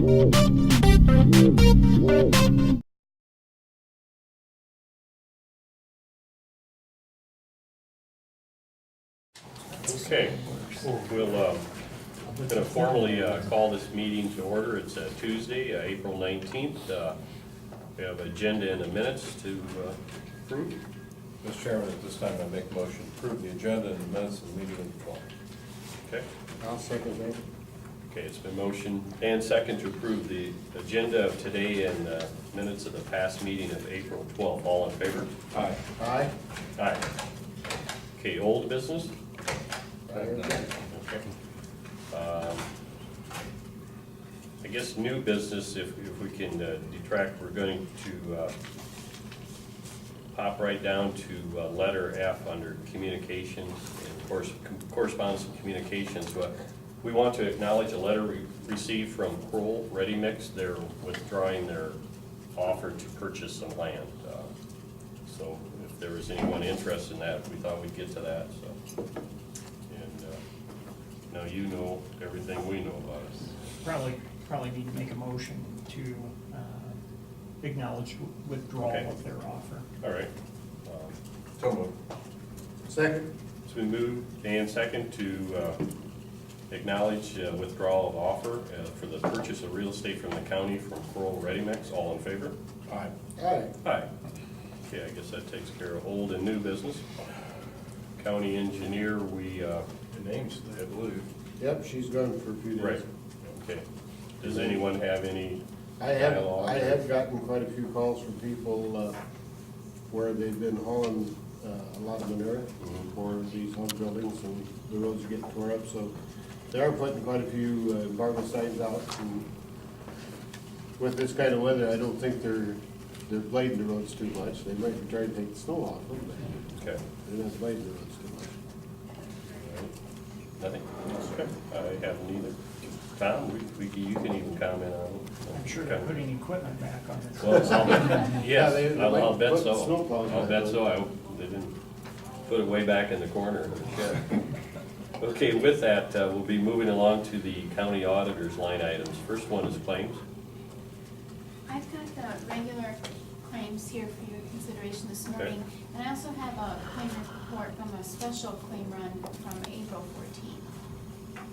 Okay, we'll going to formally call this meeting to order. It's Tuesday, April 19th. We have agenda and the minutes to approve. Mr. Chairman, at this time I make a motion to approve the agenda and the minutes of the meeting of the 12th. Okay. I'll second that. Okay, it's been motion and second to approve the agenda of today and minutes of the past meeting of April 12th. All in favor? Aye. Aye. Aye. Okay, old business? Aye. Okay. I guess new business, if we can detract, we're going to pop right down to letter F under communications and correspondence and communications. We want to acknowledge a letter we received from Kroll Ready Mix. They're withdrawing their offer to purchase some land. So if there was anyone interested in that, we thought we'd get to that. So, and now you know everything we know about it. Probably need to make a motion to acknowledge withdrawal Okay. of their offer. All right. So moved. Second. It's been moved and second to acknowledge withdrawal of offer for the purchase of real estate from the county from Kroll Ready Mix. All in favor? Aye. Aye. Aye. Okay, I guess that takes care of old and new business. County engineer, we, The names, I believe. Yep, she's gone for a few days. right, okay. Does anyone have any I have dialogue? gotten quite a few calls from people where they've been hauling a lot of manure for these home buildings, and the roads are getting tore up, so they are putting quite a few embargo signs out. And with this kind of weather, I don't think they're blading the roads too much. They might be trying to take the snow off them, but Okay. they're not blading the roads too much. Nothing? Okay, I have neither. Tom, you can even comment on it. I'm sure they're putting equipment back on it. Well, yes, they I'll might bet put so. snowplows I'll back bet on. so. They didn't put it way back in the corner of the shed. Okay, with that, we'll be moving along to the county auditor's line items. First one is claims. I've got the regular claims here for your consideration this Okay. morning. And I also have a claim report from a special claim run from April 14th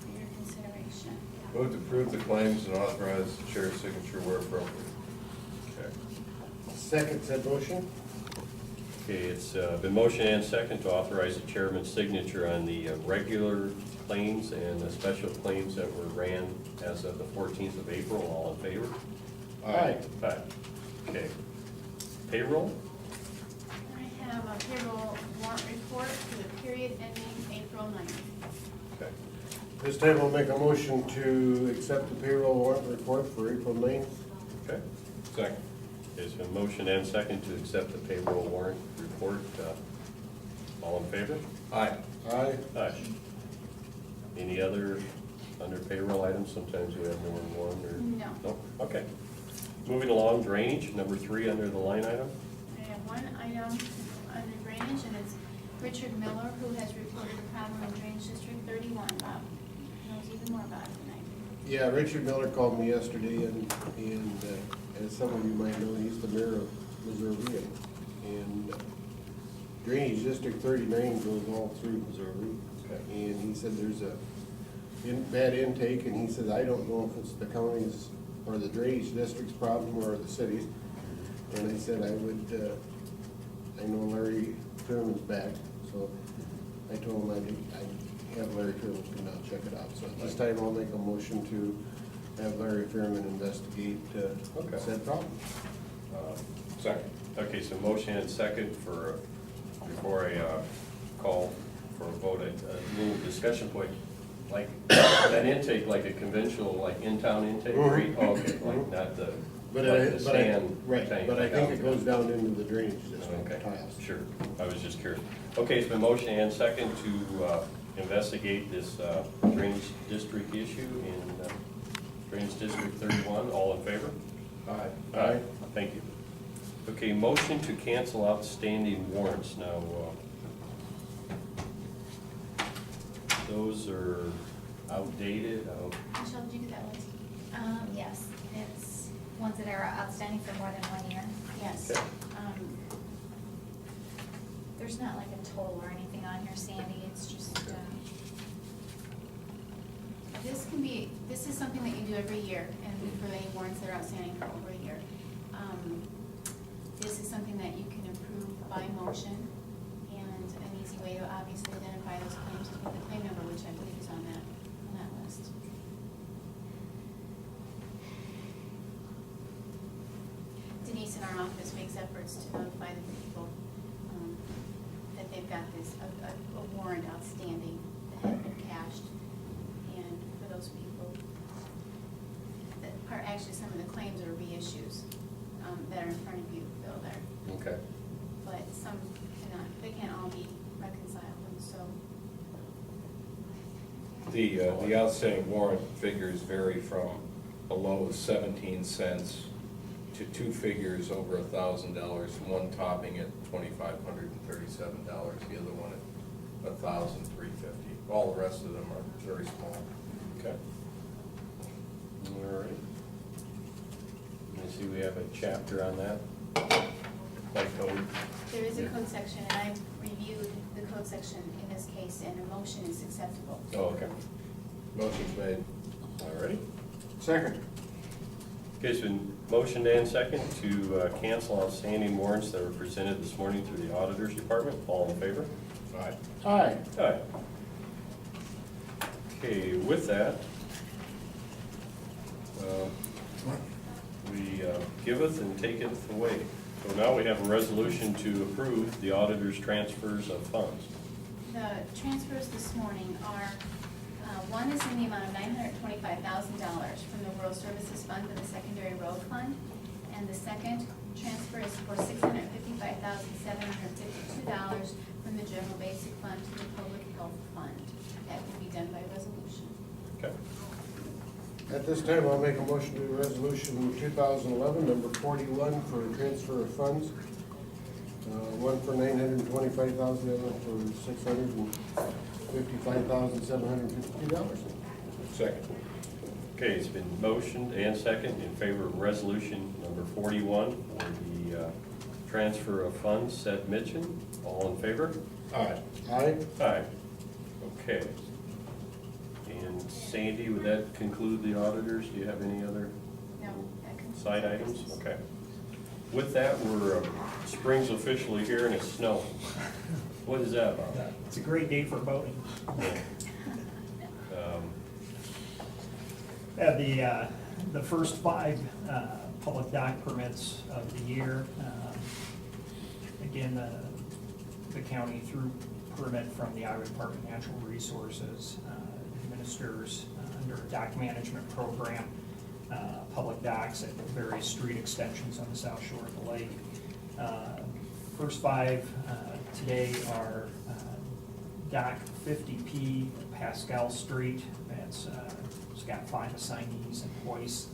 for your consideration. Move to approve the claims and authorize the chair's signature where appropriate. Okay. Second said motion. Okay, it's been motion and second to authorize the chairman's signature on the regular claims and the special claims that were ran as of the 14th of April. All in favor? Aye. Aye. Okay. Payroll? I have a payroll warrant report for the period ending April 9th. Okay. This time I'll make a motion to accept the payroll warrant report for April 9th. Okay. Second. There's been motion and second to accept the payroll warrant report. All in favor? Aye. Aye. Aye. Any other under payroll items? Sometimes we have more than one or? No. Nope. Okay. Moving along, drainage, number 3 under the line item. I have one item under drainage, and it's Richard Miller, who has reported a problem in Drainage District 31. Bob knows even more about it than I do. Yeah, Richard Miller called me yesterday, and as some of you might know, he's the mayor of Missouri, and Drainage District 39 goes all through Missouri. And he said there's a bad intake, and he says, I don't know if it's the county's or the drainage district's problem or the city's. And I said I would, I know Larry Truman's back, so I told him I'd have Larry Truman come down and check it out. So at this time, I'll make a motion to have Larry Truman investigate said problem. Second. Okay, so motion and second for, before I call for a vote, a little discussion point. Like an intake, like a conventional, like in-town intake, right? Oh, okay, like not the, like the sand tank. But I like think out it there. goes down into the drainage district Okay, tiles. sure. I was just curious. Okay, it's been motion and second to investigate this drainage district issue in Drainage District 31. All in favor? Aye. Aye. Thank you. Okay, motion to cancel outstanding warrants. Now, those are outdated. Michelle, did you do that one? Yes, it's ones that are outstanding for more than 1 year. Yes. Okay. There's not like a total or anything on here, Sandy, it's just, This is something that you do every year, and for any warrants that are outstanding for over a year. This is something that you can approve by motion, and an easy way to obviously identify those claims is with the claim number, which I believe is on that list. Denise in our office makes efforts to notify the people that they've got a warrant outstanding that had been cashed. And for those people, that are actually some of the claims are reissues that are in front of you, Bill, there. Okay. But some they can't all be reconciled, and so. The outstanding warrant figures vary from a low of 17 cents to two figures over $1,000, one topping at $2,537, the other one at $1,350. All the rest of them are very small. Okay. All right. Let me see, we have a chapter on that. By code. There is a code section, and I've reviewed the code section in this case, and a motion is acceptable. Oh, okay. Motion's made. All righty. Second. Okay, it's been motioned and second to cancel outstanding warrants that were presented this morning through the auditor's department. All in favor? Aye. Aye. Aye. Okay, with that, we giveth and taketh away. So now we have a resolution to approve the auditor's transfers of funds. The transfers this morning are, one is in the amount of $925,000 from the Rural Services Fund to the Secondary Road Fund, and the second transfer is for $655,752 from the General Basic Fund to the Public Health Fund. That will be done by resolution. Okay. At this time, I'll make a motion to resolution 2011, number 41, for a transfer of funds. One for $925,000, the other for $655,752. Second. Okay, it's been motioned and second in favor of resolution number 41 for the transfer of funds, said mentioned. All in favor? Aye. Aye. Aye. Okay. And Sandy, would that conclude the auditors? Do you have any other No, that concludes side our items? business. Okay. With that, we're, spring's officially here and it's snowing. What is that about? It's a great day for boating. The first 5 public dock permits of the year. Again, the county, through permit from the Iowa Department of Natural Resources, administers under a dock management program public docks at various street extensions on the south shore of the lake. First 5 today are dock 50P Pascal Street. It's got 5 assignees and hoists.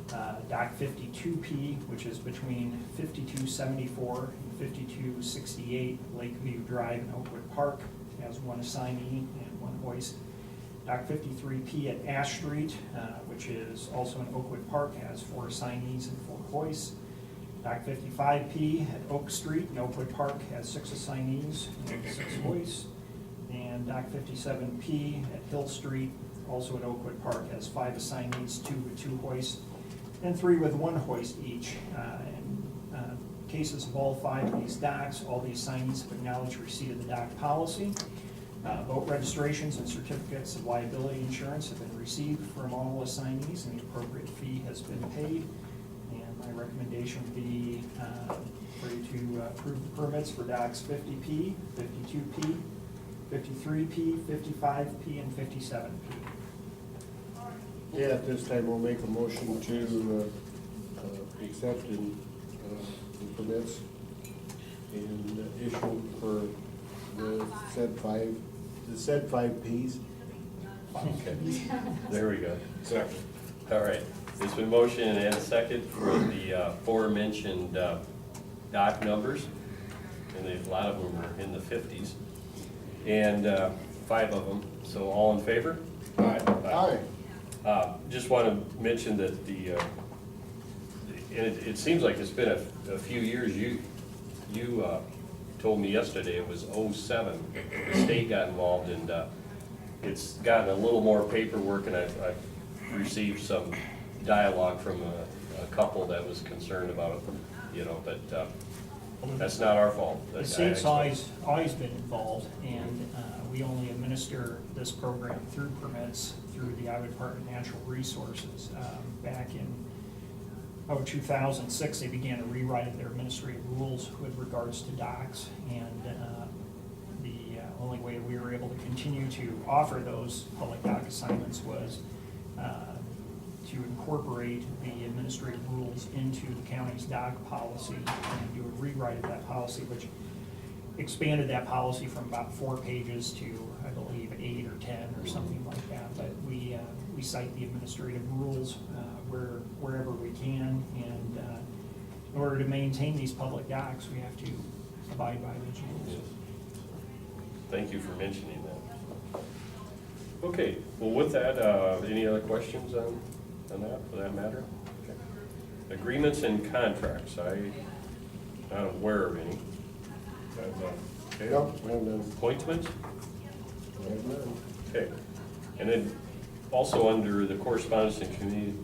Dock 52P, which is between 5274 and 5268 Lakeview Drive in Oakwood Park, has 1 assignee and 1 hoist. Dock 53P at Ash Street, which is also in Oakwood Park, has 4 assignees and 4 hoists. Dock 55P at Oak Street in Oakwood Park has 6 assignees and 6 hoists. And Dock 57P at Hill Street, also in Oakwood Park, has 5 assignees, 2 with 2 hoists, and 3 with 1 hoist each. In cases of all 5 of these docks, all the assignees have acknowledged receipt of the dock policy. Boat registrations and certificates of liability insurance have been received from all assignees, and the appropriate fee has been paid. And my recommendation would be for you to approve the permits for docks 50P, 52P, 53P, 55P, and 57P. Yeah, at this time, we'll make a motion to accept the permits and issue for the said 5 Ps. Okay. There we go. Second. All right. It's been motioned and second for the aforementioned dock numbers, and a lot of them are in the 50s, and 5 of them. So all in favor? Aye. Aye. Just want to mention that and it seems like it's been a few years. You told me yesterday it was '07. The state got involved, and it's gotten a little more paperwork, and I've received some dialogue from a couple that was concerned about it, but that's not our fault. The state's always been involved, and we only administer this program through permits through the Iowa Department of Natural Resources. Back in 2006, they began a rewrite of their administrative rules with regards to docks, and the only way we were able to continue to offer those public dock assignments was to incorporate the administrative rules into the county's dock policy and do a rewrite of that policy, which expanded that policy from about 4 pages to, I believe, 8 or 10 or something like that. But we cite the administrative rules wherever we can, and in order to maintain these public docks, we have to abide by those rules. Thank you for mentioning that. Okay, well, with that, any other questions on that, for that matter? Okay. Agreements and contracts, I'm not aware of any. Okay. Nope, I have none. Appointments? I have none. Okay. And then also under the correspondence and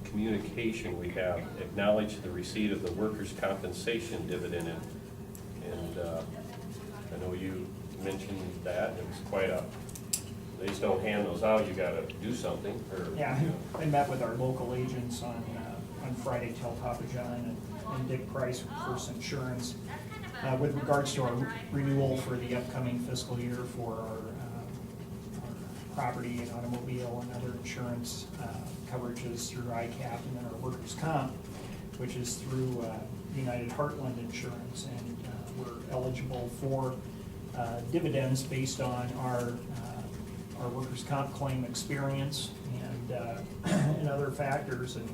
communication, we have acknowledged the receipt of the workers' compensation dividend. And I know you mentioned that. It was quite they just don't hand those out. You gotta do something. Yeah, I met with our local agents on Friday, Tel Papa John and Dick Price with First Insurance with regards to our renewal for the upcoming fiscal year for our property and automobile and other insurance coverages through ICAP, and then our workers' comp, which is through United Heartland Insurance, and we're eligible for dividends based on our workers' comp claim experience and other factors. And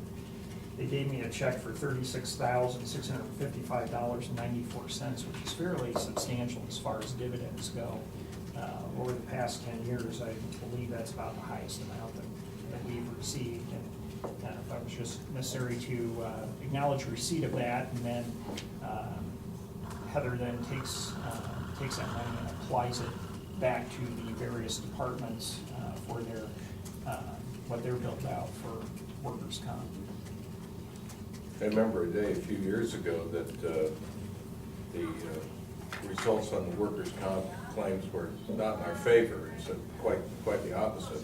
they gave me a check for $36,655.94, which is fairly substantial as far as dividends go. Over the past 10 years, I believe that's about the highest amount that we've received. And if I was just necessary to acknowledge receipt of that, and then Heather then takes that money and applies it back to the various departments for their what they're billed out for workers' comp. I remember a day a few years ago that the results on the workers' comp claims were not in our favor. It's quite the opposite.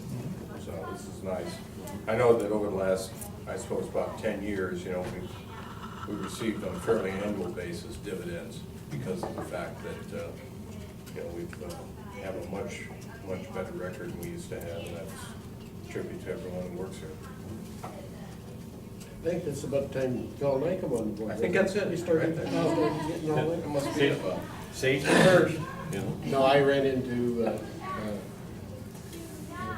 So this is nice. I know that over the last, I suppose, about 10 years, we've received on a fairly annual basis dividends because of the fact that we have a much better record than we used to have, and that's a tribute to everyone who works here. I think it's about time Phil and I come on board. I think that's it. We started Right. getting all It that. must be Safety first, No, I ran into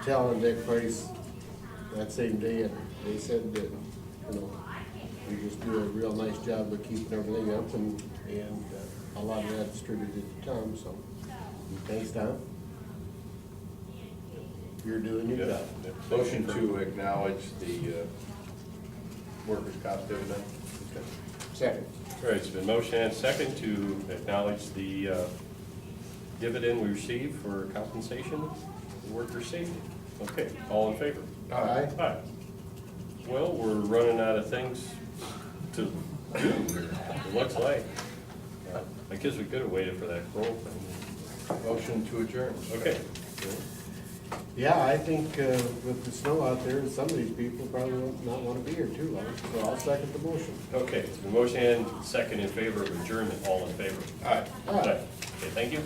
Tal and Dick Price that same day, and they said that, we just do a real nice job of keeping everything up, and a lot of that distributed to Tom, so thanks, Tom. You're doing your job. Motion to acknowledge the workers' comp dividend. Second. All right, it's been motion and second to acknowledge the dividend we received for compensation for worker safety. Okay, all in favor? Aye. Aye. Well, we're running out of things to do here, it looks like. I guess we could have waited for that roll thing. Motion to adjourn. Okay. Yeah, I think with the snow out there, some of these people probably will not want to be here too long, so I'll second the motion. Okay, it's been motion and second in favor of adjournment, all in favor? Aye. Aye. Okay, thank you.